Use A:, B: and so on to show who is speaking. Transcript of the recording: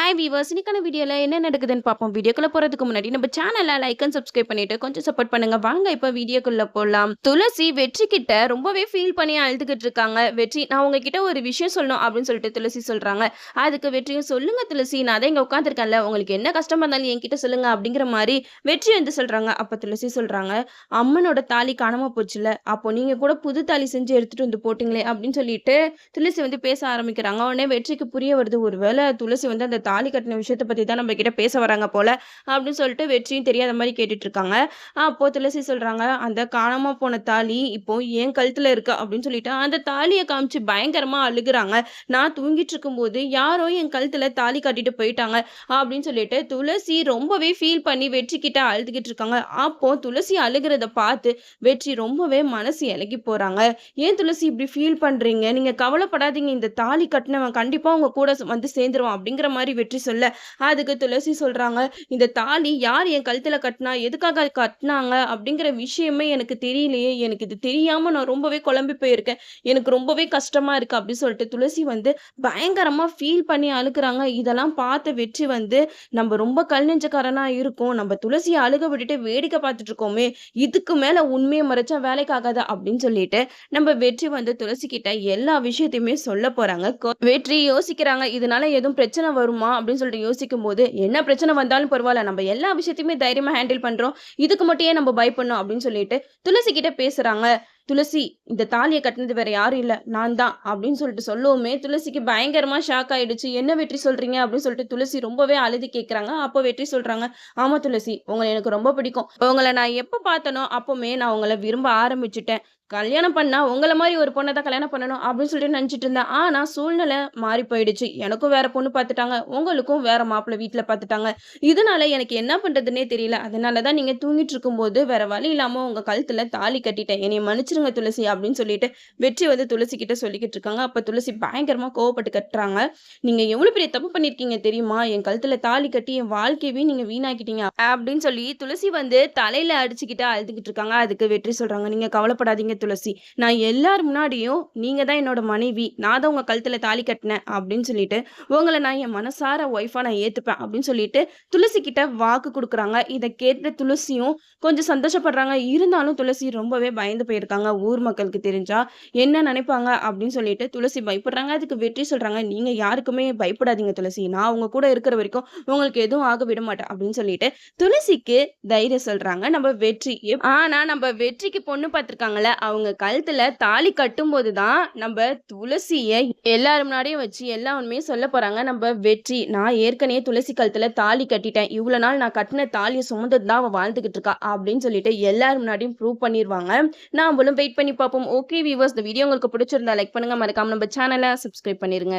A: Hi viewers, இன்னைக்கான வீடியோல என்ன நடக்குதுன்னு பார்ப்போம். வீடியோக்குள்ள போறதுக்கு முன்னாடி நம்ம சேனலை லைக் அண்ட் சப்ஸ்கிரைப் பண்ணிட்டு கொஞ்சம் சப்போர்ட் பண்ணுங்க. வாங்க இப்ப வீடியோக்குள்ள போலாம். துளசி வெற்றி கிட்ட ரொம்பவே ஃபீல் பண்ணி அழுதுகிட்டு இருக்காங்க. வெற்றி, நான் உங்ககிட்ட ஒரு விஷயம் சொல்லணும் அப்படின்னு சொல்லிட்டு துளசி சொல்றாங்க. அதுக்கு வெற்றியும், சொல்லுங்க துளசி, நான் தான் இங்க உட்காந்துருக்கேன்ல, உங்களுக்கு என்ன கஷ்டமா இருந்தாலும் என்கிட்ட சொல்லுங்க அப்படிங்கிற மாதிரி வெற்றி வந்து சொல்றாங்க. அப்ப துளசி சொல்றாங்க, அம்மனோட தாலி காணாம போச்சுல, அப்போ நீங்க கூட புது தாலி செஞ்சு எடுத்துட்டு வந்து போட்டீங்களே அப்படின்னு சொல்லிட்டு துளசி வந்து பேச ஆரம்பிக்கிறாங்க. உடனே வெற்றிக்கு புரிய வருது, ஒருவேளை துளசி வந்து அந்த தாலி கட்டின விஷயத்த பத்தி தான் நம்ம கிட்ட பேச வராங்க போல அப்படின்னு சொல்லிட்டு வெற்றியும் தெரியாத மாதிரி கேட்டுட்டு இருக்காங்க. அப்போ துளசி சொல்றாங்க, அந்த காணாம போன தாலி இப்போ என் கழுத்துல இருக்கு அப்படின்னு சொல்லிட்டு அந்த தாலியை காமிச்சு பயங்கரமா அழுகுறாங்க. நான் தூங்கிட்டு இருக்கும்போது யாரோ என் கழுத்துல தாலி கட்டிட்டு போயிட்டாங்க அப்படின்னு சொல்லிட்டு துளசி ரொம்பவே ஃபீல் பண்ணி வெற்றி கிட்ட அழுதுகிட்டு இருக்காங்க. அப்போ துளசி அழுகிறத பார்த்து வெற்றி ரொம்பவே மனசு இலகி போறாங்க. ஏன் துளசி இப்படி ஃபீல் பண்றீங்க? நீங்க கவலைப்படாதீங்க, இந்த தாலி கட்டினவன் கண்டிப்பா உங்க கூட வந்து சேர்ந்துருவான் அப்படிங்கிற மாதிரி வெற்றி சொல்ல, அதுக்கு துளசி சொல்றாங்க, இந்த தாலி யார் என் கழுத்துல கட்டினா, எதுக்காக கட்டினாங்க அப்படிங்கிற விஷயமே எனக்கு தெரியலையே, எனக்கு இது தெரியாம நான் ரொம்பவே குழம்பி போயிருக்கேன், எனக்கு ரொம்பவே கஷ்டமா இருக்கு அப்படின்னு சொல்லிட்டு துளசி வந்து பயங்கரமா ஃபீல் பண்ணி அழுக்குறாங்க. இதெல்லாம் பார்த்த வெற்றி வந்து, நம்ம ரொம்ப கல் நெஞ்சக்காரனா இருக்கும், நம்ம துளசியை அழுக விட்டுட்டு வேடிக்கை பார்த்துட்டு இருக்கோமே, இதுக்கு மேல உண்மையை மறைச்சா வேலைக்காகாது அப்படின்னு சொல்லிட்டு நம்ம வெற்றி வந்து துளசி கிட்ட எல்லா விஷயத்தையுமே சொல்ல போறாங்க. வெற்றி யோசிக்கிறாங்க, இதனால எதுவும் பிரச்சனை வருமா அப்படின்னு சொல்லிட்டு யோசிக்கும் போது, என்ன பிரச்சனை வந்தாலும் பரவாயில்ல, நம்ம எல்லா விஷயத்தையுமே தைரியமா ஹேண்டில் பண்றோம், இதுக்கு மட்டும் ஏன் நம்ம பயப்படணும் அப்படின்னு சொல்லிட்டு துளசி கிட்ட பேசுறாங்க. துளசி, இந்த தாலியை கட்டினது வேற யாரும் இல்ல, நான் தான் அப்படின்னு சொல்லிட்டு சொல்லவுமே துளசிக்கு பயங்கரமா ஷாக் ஆயிடுச்சு. என்ன வெற்றி சொல்றீங்க அப்படின்னு சொல்லிட்டு துளசி ரொம்பவே அழுது கேட்கறாங்க. அப்போ வெற்றி சொல்றாங்க, ஆமா துளசி, உங்களை எனக்கு ரொம்ப பிடிக்கும், உங்களை நான் எப்ப பார்த்தனோ அப்பவுமே நான் உங்களை விரும்ப ஆரம்பிச்சுட்டேன். கல்யாணம் பண்ணா உங்கள மாரி ஒரு பொண்ண தான் கல்யாணம் பண்ணணும் அப்படின்னு சொல்லிட்டு நினைச்சிட்டு இருந்தேன். ஆனா சூழ்நிலை மாறி போயிடுச்சு. எனக்கும் வேற பொண்ணு பார்த்துட்டாங்க, உங்களுக்கும் வேற மாப்பிள்ளை வீட்ல பார்த்துட்டாங்க. இதனால எனக்கு என்ன பண்றதுன்னே தெரியல. அதனால தான் நீங்க தூங்கிட்டு இருக்கும்போது வேற வழி இல்லாம உங்க கழுத்துல தாலி கட்டிட்டேன். என்னைய மன்னிச்சிருங்க துளசி அப்படின்னு சொல்லிட்டு வெற்றி வந்து துளசி கிட்ட சொல்லிக்கிட்டு இருக்காங்க. அப்ப துளசி பயங்கரமா கோவப்பட்டு கட்டுறாங்க. நீங்க எவ்வளவு பெரிய தப்பு பண்ணிருக்கீங்க தெரியுமா? என் கழுத்துல தாலி கட்டி என் வாழ்க்கையவே நீங்க வீணாக்கிட்டீங்க அப்படின்னு சொல்லி துளசி வந்து தலையில அடிச்சுக்கிட்டு அழுதுகிட்டு இருக்காங்க. அதுக்கு வெற்றி சொல்றாங்க, நீங்க கவலைப்படாதீங்க துளசி, நான் எல்லார் முன்னாடியும் நீங்க தான் என்னோட மனைவி, நான் தான் உங்க கழுத்துல தாலி கட்டினேன் அப்படின்னு சொல்லிட்டு உங்களை நான் என் மனசார ஒய்ஃபா நான் ஏத்துப்பேன் அப்படின்னு சொல்லிட்டு துளசி கிட்ட வாக்கு கொடுக்குறாங்க. இதை கேட்ட துளசியும் கொஞ்சம் சந்தோஷப்படுறாங்க. இருந்தாலும் துளசி ரொம்பவே பயந்து போயிருக்காங்க. ஊர் மக்களுக்கு தெரிஞ்சா என்ன நினைப்பாங்க அப்படின்னு சொல்லிட்டு துளசி பயப்படுறாங்க. அதுக்கு வெற்றி சொல்றாங்க, நீங்க யாருக்குமே பயப்படாதீங்க துளசி, நான் உங்க கூட இருக்கிற வரைக்கும் உங்களுக்கு எதுவும் ஆக விட மாட்டேன் அப்படின்னு சொல்லிட்டு துளசிக்கு தைரியம் சொல்றாங்க நம்ம வெற்றி. ஆனா நம்ம வெற்றிக்கு பொண்ணு பார்த்திருக்காங்கல்ல, அவங்க கழுத்துல தாலி கட்டும்போது தான் நம்ம துளசிய எல்லாரும் முன்னாடியும் வச்சு எல்லா உண்மையும் சொல்ல போறாங்க நம்ம வெற்றி. நான் ஏற்கனவே துளசி கழுத்துல தாலி கட்டிட்டேன், இவ்வளவு நாள் நான் கட்டின தாலியை சுமந்தது தான் அவ வாழ்ந்துகிட்டு இருக்கா அப்படின்னு சொல்லிட்டு எல்லாரும் முன்னாடியும் ப்ரூவ் பண்ணிடுவாங்க. நாமளும் வெயிட் பண்ணி பார்ப்போம். ஓகே வீவர்ஸ், இந்த வீடியோ உங்களுக்கு பிடிச்சிருந்தா லைக் பண்ணுங்க, மறக்காம நம்ம சேனலை சப்ஸ்கிரைப் பண்ணிருங்க.